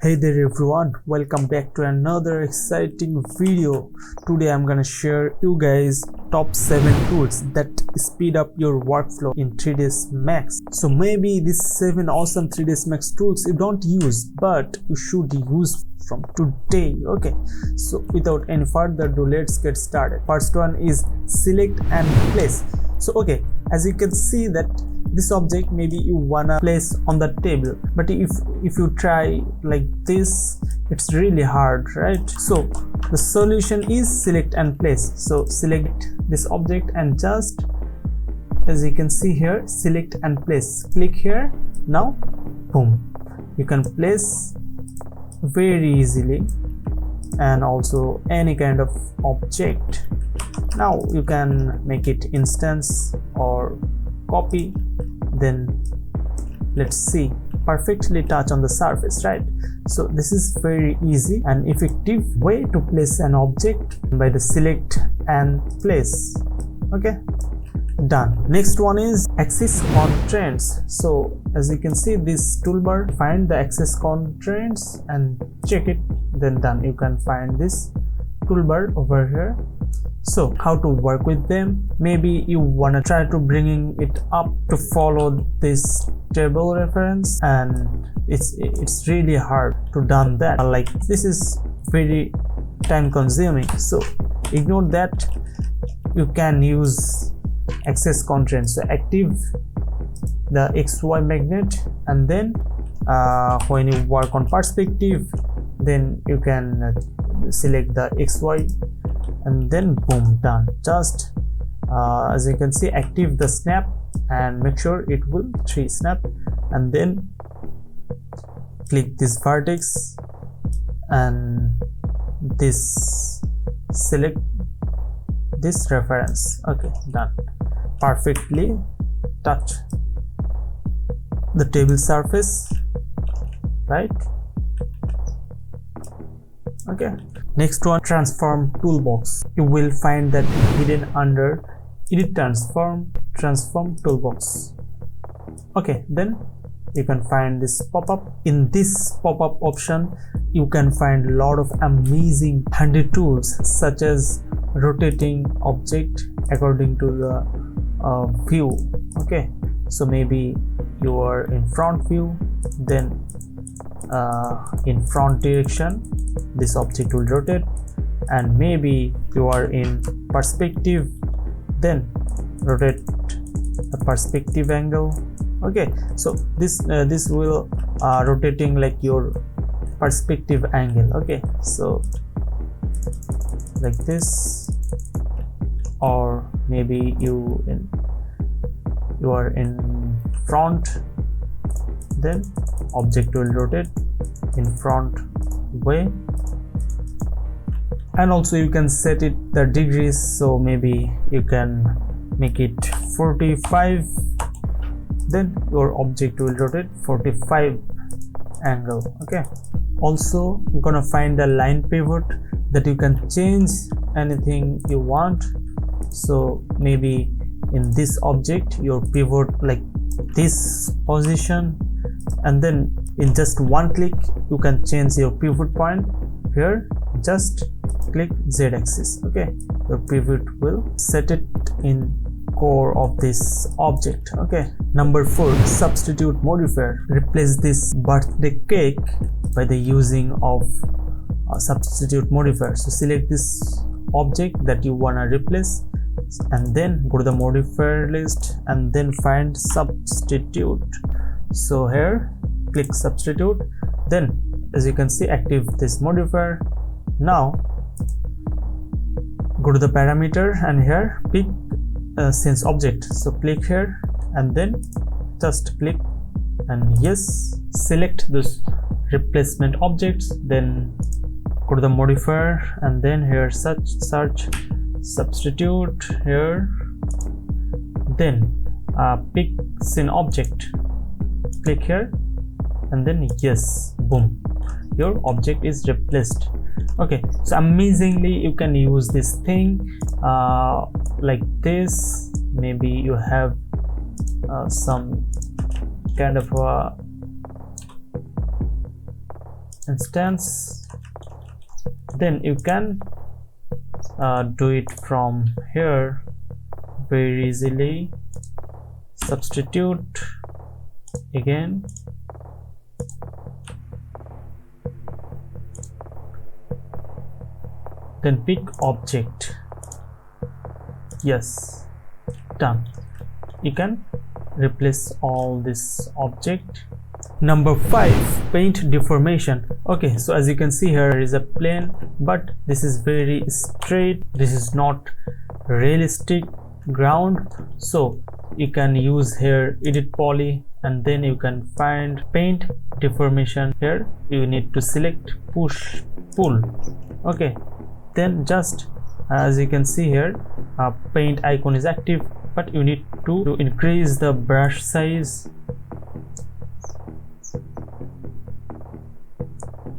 Hey there everyone, welcome back to another exciting video. Today I'm gonna share you guys top 7 tools that speed up your workflow in 3ds Max. So maybe these 7 awesome 3ds Max tools you don't use, but you should use from today. Okay, so without any further ado, let's get started. First one is select and place. So okay, as you can see that this object maybe you wanna place on the table, but if you try like this, it's really hard, right? So the solution is select and place. So select this object and just, as you can see here, select and place. Click here. Now boom, you can place very easily, and also any kind of object. Now you can make it instance or copy. Then let's see, perfectly touch on the surface, right? So this is very easy and effective way to place an object by the select and place. Okay, done. Next one is axis constraints. So as you can see, this toolbar, find the axis constraints and check it, then done. You can find this toolbar over here. So how to work with them? Maybe you wanna try to bringing it up to follow this table reference, and it's really hard to done that. Like this is very time consuming, so ignore that. You can use axis constraints. So active the XY magnet, and then when you work on perspective, then you can select the XY, and then boom, done. Just as you can see, active the snap and make sure it will 3 snap, and then click this vertex and this, select this reference. Okay, done. Perfectly touch the table surface, right? Okay, next one, transform toolbox. You will find that hidden under edit transform toolbox. Okay, then you can find this pop-up. In this pop-up option, you can find a lot of amazing handy tools, such as rotating object according to the view. Okay, so maybe you are in front view, then in front direction this object will rotate, and maybe you are in perspective, then rotate the perspective angle. Okay, so this will rotating like your perspective angle. Okay, so like this, or maybe you are in front, then object will rotate in front way. And also you can set it the degrees, so maybe you can make it 45, then your object will rotate 45 angle. Okay, also you're gonna find a line pivot that you can change anything you want. So maybe in this object your pivot like this position, and then in just one click you can change your pivot point here. Just click Z-axis. Okay, your pivot will set it in core of this object. Okay, number 4, substitute modifier. Replace this birthday cake by the using of substitute modifier. So select this object that you wanna replace, and then go to the modifier list and then find substitute. So here click substitute, then as you can see, active this modifier. Now go to the parameter and here pick sense object. So click here and then just click and yes, select this replacement objects, then go to the modifier and then here search substitute here, then pick scene object, click here and then yes, boom, your object is replaced. Okay, so amazingly you can use this thing like this. Maybe you have some kind of instance. Then you can do it from here very easily. Substitute again, then pick object. Yes, done. You can replace all this object. Number 5, paint deformation. Okay, so as you can see here is a plane, but this is very straight. This is not realistic ground, so you can use here edit poly, and then you can find paint deformation. Here you need to select push pull. Okay, then just as you can see here, paint icon is active, but you need to increase the brush size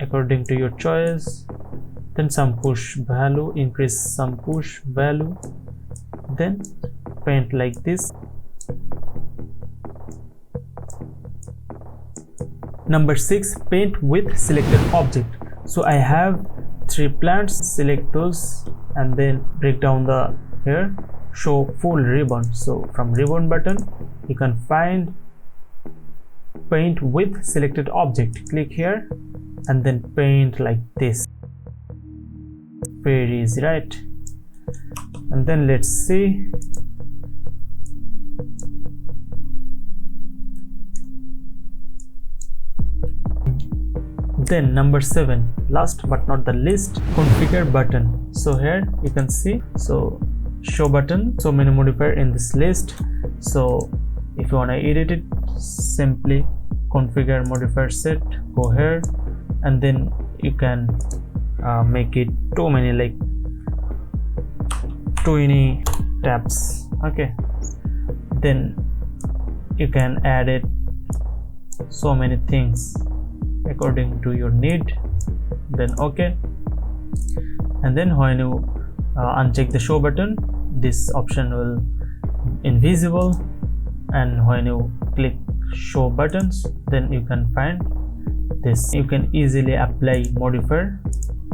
according to your choice. Then some push value, increase some push value, then paint like this. Number 6, paint with selected object. So I have 3 plants, select those, and then break down the here, show full ribbon. So from ribbon button you can find paint with selected object. Click here and then paint like this. Very easy, right? And then let's see. Then number 7, last but not the least, configure button. So here you can see, so show button, so many modifier in this list. So if you want to edit it, simply configure modifier set, go here, and then you can make it too many, like 20 tabs. Okay, then you can add it so many things according to your need. Then okay, and then when you uncheck the show button, this option will invisible, and when you click show buttons, then you can find this. You can easily apply modifier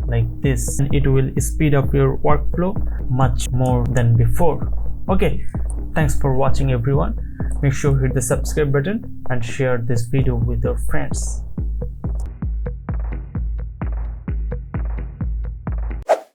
like this, and it will speed up your workflow much more than before. Okay, thanks for watching everyone. Make sure to hit the subscribe button and share this video with your friends.